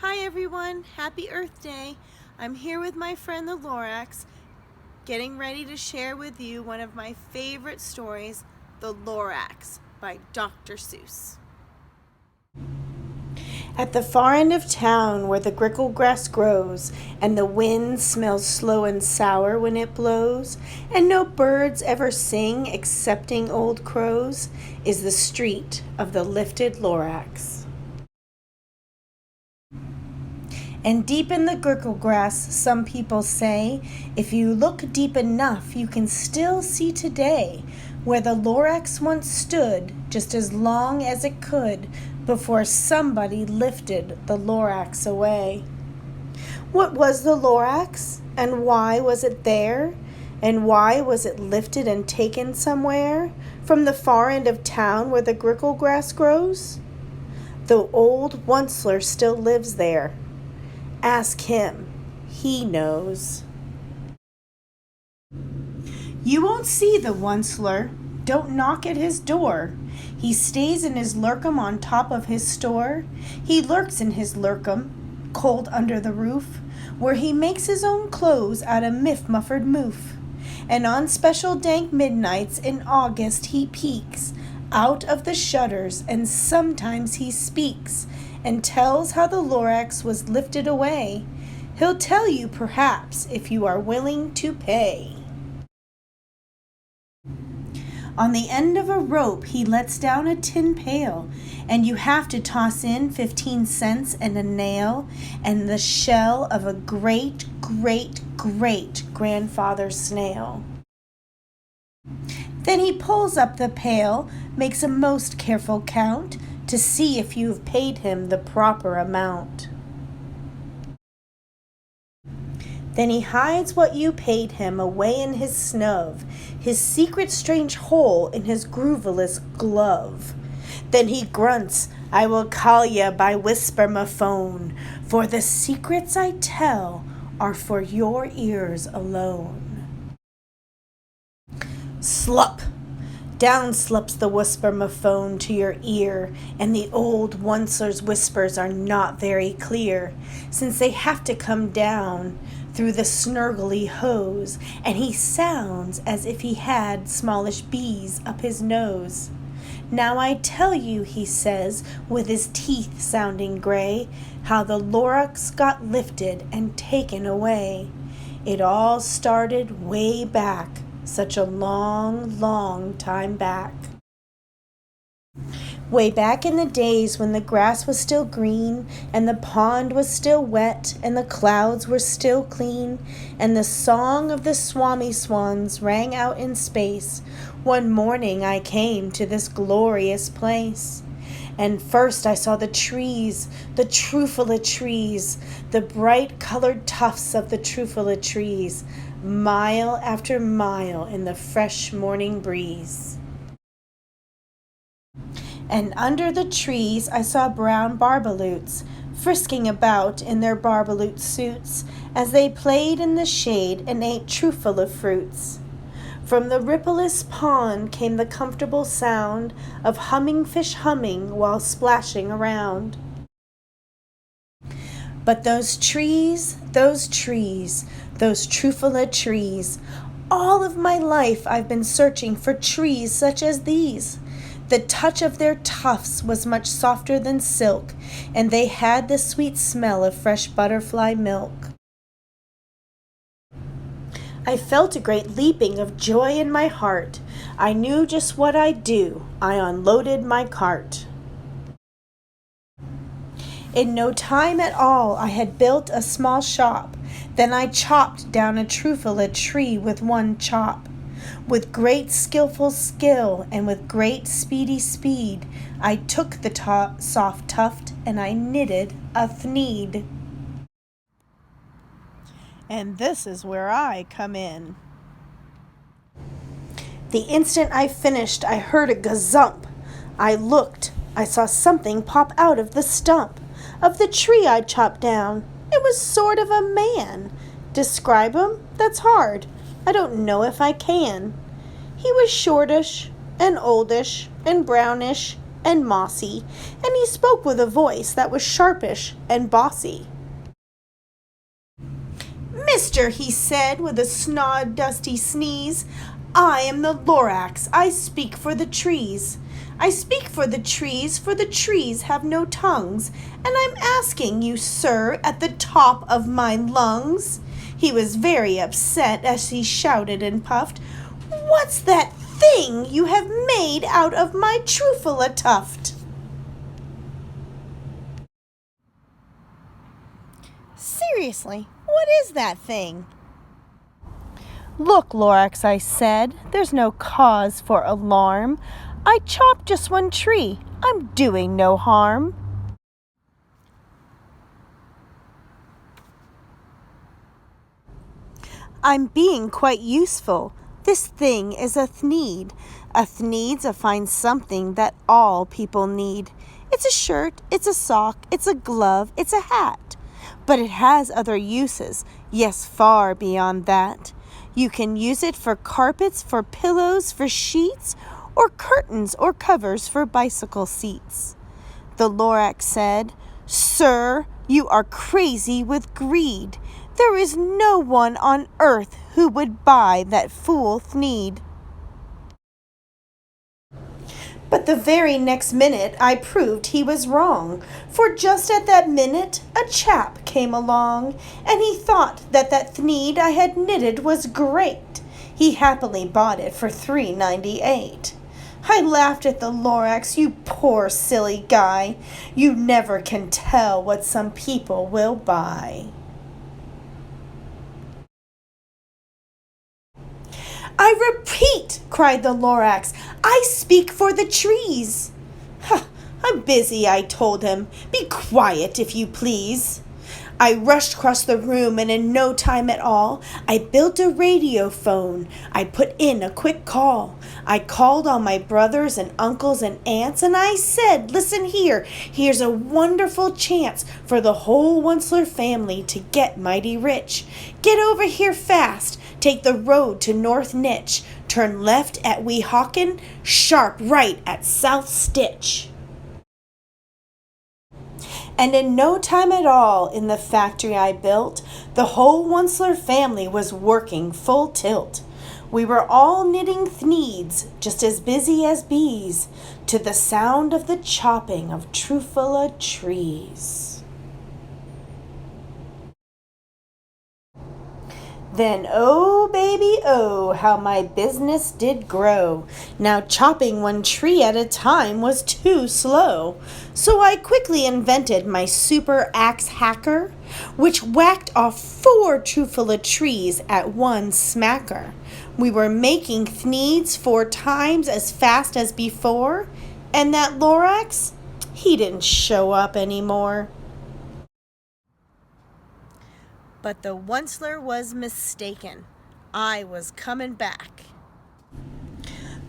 Hi everyone, happy Earth Day. I'm here with my friend the Lorax, getting ready to share with you one of my favorite stories, The Lorax by Dr. Seuss. At the far end of town where the grickle grass grows, and the wind smells slow and sour when it blows, and no birds ever sing excepting old crows, is the street of the lifted Lorax. And deep in the grickle grass, some people say, if you look deep enough, you can still see today where the Lorax once stood just as long as it could before somebody lifted the Lorax away. What was the Lorax, and why was it there? And why was it lifted and taken somewhere from the far end of town where the grickle grass grows? The old Onceler still lives there. Ask him. He knows. You won't see the Onceler. Don't knock at his door. He stays in his lurkum on top of his store. He lurks in his lurkum, cold under the roof, where he makes his own clothes out of miff-muffered moof. And on special dank midnights in August he peeks out of the shutters, and sometimes he speaks and tells how the Lorax was lifted away. He'll tell you perhaps if you are willing to pay. On the end of a rope he lets down a tin pail, and you have to toss in 15 cents and a nail and the shell of a great-great-great-grandfather snail. Then he pulls up the pail, makes a most careful count to see if you've paid him the proper amount. Then he hides what you paid him away in his snub, his secret strange hole in his grooveless glove. Then he grunts, I will call ya by whisper-ma-phone, for the secrets I tell are for your ears alone. Slup! Down slips the whisper-ma-phone to your ear, and the old Onceler's whispers are not very clear, since they have to come down through the snurgly hose, and he sounds as if he had smallish bees up his nose. Now I tell you, he says, with his teeth sounding gray, how the Lorax got lifted and taken away. It all started way back, such a long, long time back. Way back in the days when the grass was still green, and the pond was still wet, and the clouds were still clean, and the song of the swami swans rang out in space, one morning I came to this glorious place. And first I saw the trees, the trufala trees, the bright-colored tufts of the trufala trees, mile after mile in the fresh morning breeze. And under the trees I saw brown barbaloots, frisking about in their barbaloot suits, as they played in the shade and ate trufala fruits. From the rippleless pond came the comfortable sound of humming fish humming while splashing around. But those trees, those trufala trees, all of my life I've been searching for trees such as these. The touch of their tufts was much softer than silk, and they had the sweet smell of fresh butterfly milk. I felt a great leaping of joy in my heart. I knew just what I'd do. I unloaded my cart. In no time at all I had built a small shop. Then I chopped down a trufala tree with one chop. With great skillful skill and with great speedy speed, I took the soft tuft and I knitted a thneed. And this is where I come in. The instant I finished, I heard a gazump. I looked. I saw something pop out of the stump of the tree I chopped down. It was sort of a man. Describe him? That's hard. I don't know if I can. He was shortish and oldish and brownish and mossy, and he spoke with a voice that was sharpish and bossy. "Mister," he said with a dusty sneeze, "I am the Lorax. I speak for the trees. I speak for the trees have no tongues, and I'm asking you, sir, at the top of my lungs." He was very upset as he shouted and puffed, "What's that thing you have made out of my truffula tuft?" Seriously, what is that thing? "Look, Lorax," I said, "there's no cause for alarm. I chopped just one tree. I'm doing no harm." "I'm being quite useful. This thing is a thneed. A thneed's a fine something that all people need. It's a shirt, it's a sock, it's a glove, it's a hat. But it has other uses, yes, far beyond that. You can use it for carpets, for pillows, for sheets, or curtains or covers for bicycle seats." The Lorax said, "Sir, you are crazy with greed. There is no one on earth who would buy that fool thneed." But the very next minute I proved he was wrong, for just at that minute a chap came along, and he thought that thneed I had knitted was great. He happily bought it for $3.98. I laughed at the Lorax. "You poor silly guy, you never can tell what some people will buy." "I repeat," cried the Lorax, "I speak for the trees." "I'm busy," I told him. "Be quiet, if you please." I rushed across the room, and in no time at all, I built a radio phone. I put in a quick call. I called all my brothers and uncles and aunts, and I said, "Listen here, here's a wonderful chance for the whole Onceler family to get mighty rich. Get over here fast. Take the road to North Nitch. Turn left at Weehawken, sharp right at South Stitch." And in no time at all, in the factory I built, the whole Onceler family was working full tilt. We were all knitting thneeds, just as busy as bees, to the sound of the chopping of truffula trees. Then, oh, baby, oh, how my business did grow. Now chopping one tree at a time was too slow. So I quickly invented my super axe hacker, which whacked off 4 truffula trees at one smacker. We were making thneeds 4 times as fast as before, and that Lorax, he didn't show up anymore. But the Onceler was mistaken. I was coming back.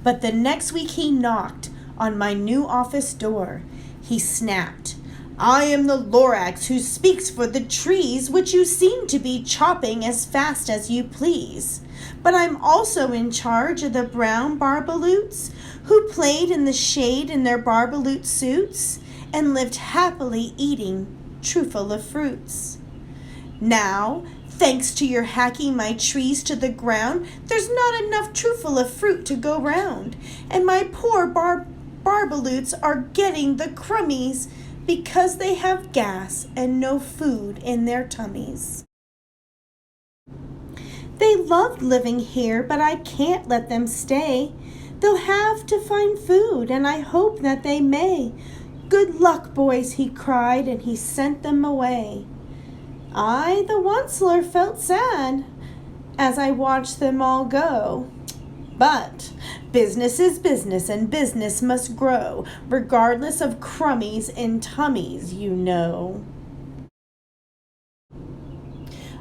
But the next week he knocked on my new office door. He snapped, "I am the Lorax who speaks for the trees, which you seem to be chopping as fast as you please. But I'm also in charge of the brown barbaloots who played in the shade in their barbaloot suits and lived happily eating truffula fruits. Now, thanks to your hacking my trees to the ground, there's not enough truffula fruit to go round, and my poor barbaloots are getting the crummies because they have gas and no food in their tummies. They loved living here, but I can't let them stay. They'll have to find food, and I hope that they may. Good luck, boys," he cried, and he sent them away. I, the Onceler, felt sad as I watched them all go. But business is business, and business must grow, regardless of crummies in tummies, you know.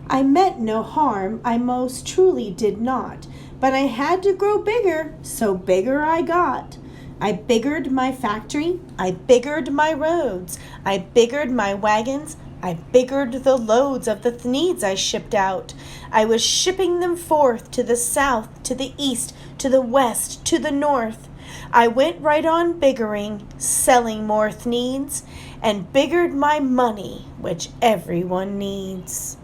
I meant no harm, I most truly did not, but I had to grow bigger, so bigger I got. I biggered my factory, I biggered my roads, I biggered my wagons, I biggered the loads of the thneeds I shipped out. I was shipping them forth to the south, to the east, to the west, to the north. I went right on biggering, selling more needs, and biggered my money, which everyone needs.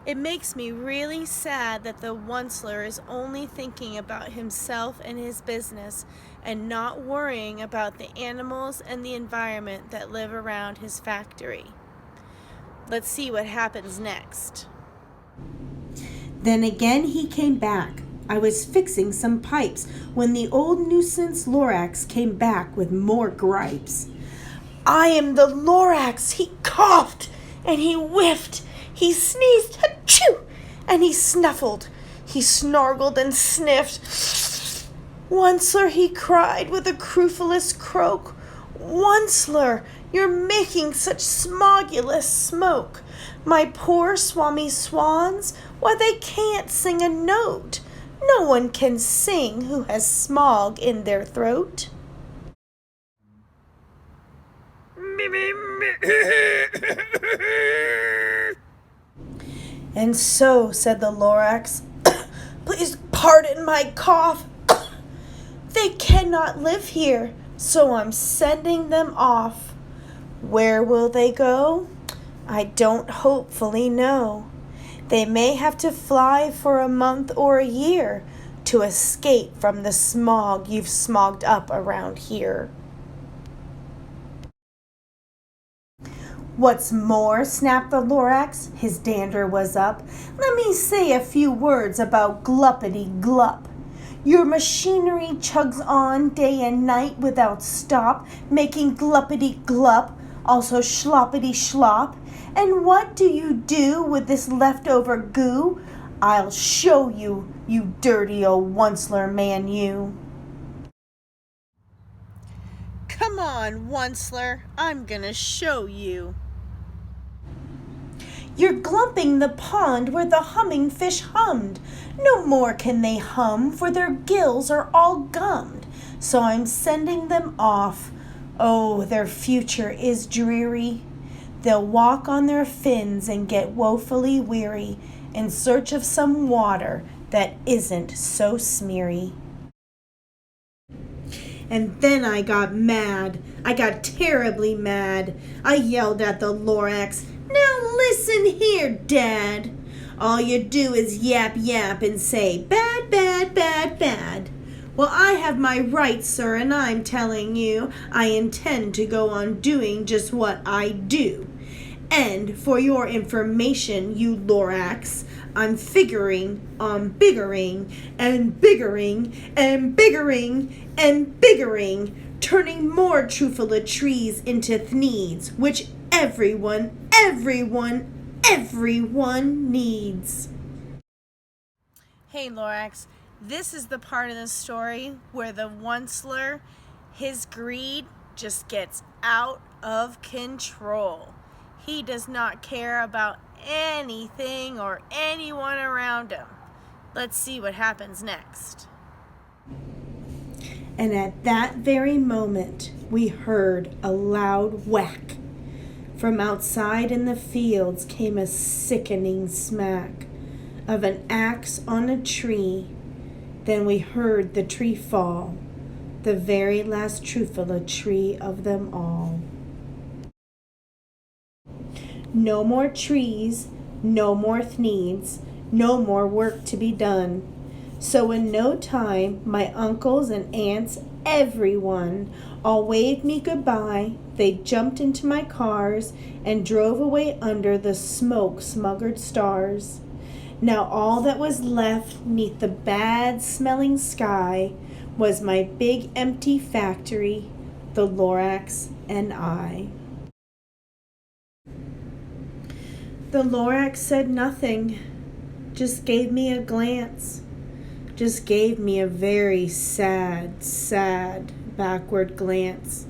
It makes me really sad that the Onceler is only thinking about himself and his business and not worrying about the animals and the environment that live around his factory. Let's see what happens next. Then again he came back. I was fixing some pipes when the old nuisance Lorax came back with more gripes. I am the Lorax, he coughed, and he whiffed, he sneezed, achoo, and he snuffled, he snargled and sniffed. Onceler, he cried with a crufulous croak, Onceler, you're making such smogulous smoke. My poor swami swans, why they can't sing a note. No one can sing who has smog in their throat. And so, said the Lorax, please pardon my cough. They cannot live here, so I'm sending them off. Where will they go? I don't hopefully know. They may have to fly for a month or a year to escape from the smog you've smogged up around here. What's more, snapped the Lorax, his dander was up, let me say a few words about gluppity glup. Your machinery chugs on day and night without stop, making gluppity glup, also schloppity schlop. And what do you do with this leftover goo? I'll show you, you dirty old Onceler man, you. Come on, Onceler, I'm gonna show you. You're glumping the pond where the humming fish hummed. No more can they hum, for their gills are all gummed. So I'm sending them off. Oh, their future is dreary. They'll walk on their fins and get woefully weary in search of some water that isn't so smeary. And then I got mad. I got terribly mad. I yelled at the Lorax, now listen here, Dad. All you do is yap yap and say, bad, bad, bad, bad. Well, I have my rights, sir, and I'm telling you, I intend to go on doing just what I do. And for your information, you Lorax, I'm figuring on biggering and biggering and biggering and biggering, turning more truffula trees into thneeds, which everyone needs. Hey Lorax, this is the part of the story where the Onceler, his greed just gets out of control. He does not care about anything or anyone around him. Let's see what happens next. And at that very moment, we heard a loud whack. From outside in the fields came a sickening smack of an axe on a tree. Then we heard the tree fall, the very last truffula tree of them all. No more trees, no more thneeds, no more work to be done. So in no time, my uncles and aunts, everyone, all waved me goodbye. They jumped into my cars and drove away under the smoke-smuggered stars. Now all that was left 'neath the bad-smelling sky was my big empty factory, the Lorax and I. The Lorax said nothing, just gave me a glance, just gave me a very sad, sad backward glance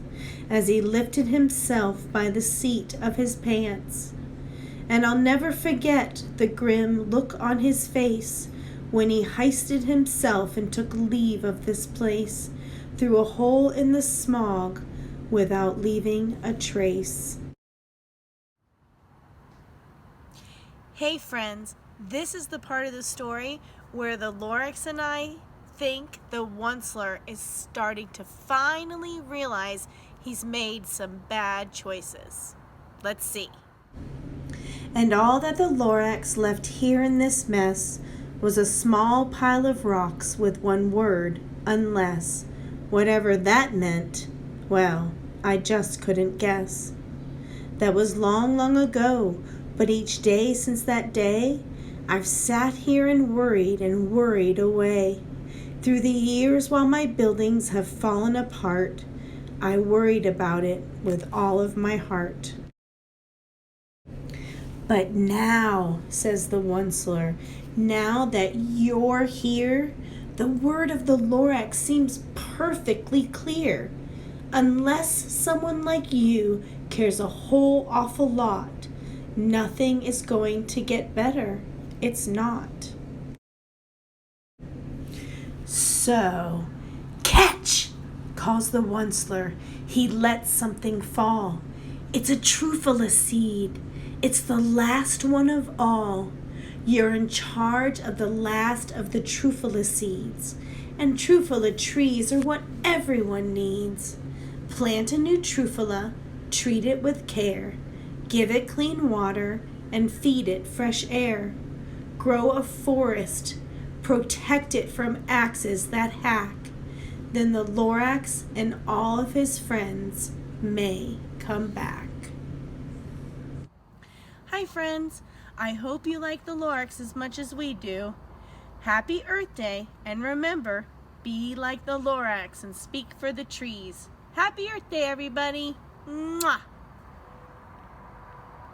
as he lifted himself by the seat of his pants. And I'll never forget the grim look on his face when he hoisted himself and took leave of this place through a hole in the smog without leaving a trace. Hey friends, this is the part of the story where the Lorax and I think the Onceler is starting to finally realize he's made some bad choices. Let's see. And all that the Lorax left here in this mess was a small pile of rocks with one word, unless. Whatever that meant, well, I just couldn't guess. That was long, long ago, but each day since that day, I've sat here and worried away. Through the years while my buildings have fallen apart, I worried about it with all of my heart. But now, says the Onceler, now that you're here, the word of the Lorax seems perfectly clear. Unless someone like you cares a whole awful lot, nothing is going to get better. It's not. So, catch, calls the Onceler. He lets something fall. It's a truffula seed. It's the last one of all. You're in charge of the last of the truffula seeds. And truffula trees are what everyone needs. Plant a new truffula, treat it with care. Give it clean water and feed it fresh air. Grow a forest, protect it from axes that hack. Then the Lorax and all of his friends may come back. Hi friends, I hope you like the Lorax as much as we do. Happy Earth Day, and remember, be like the Lorax and speak for the trees. Happy Earth Day, everybody! Mwah!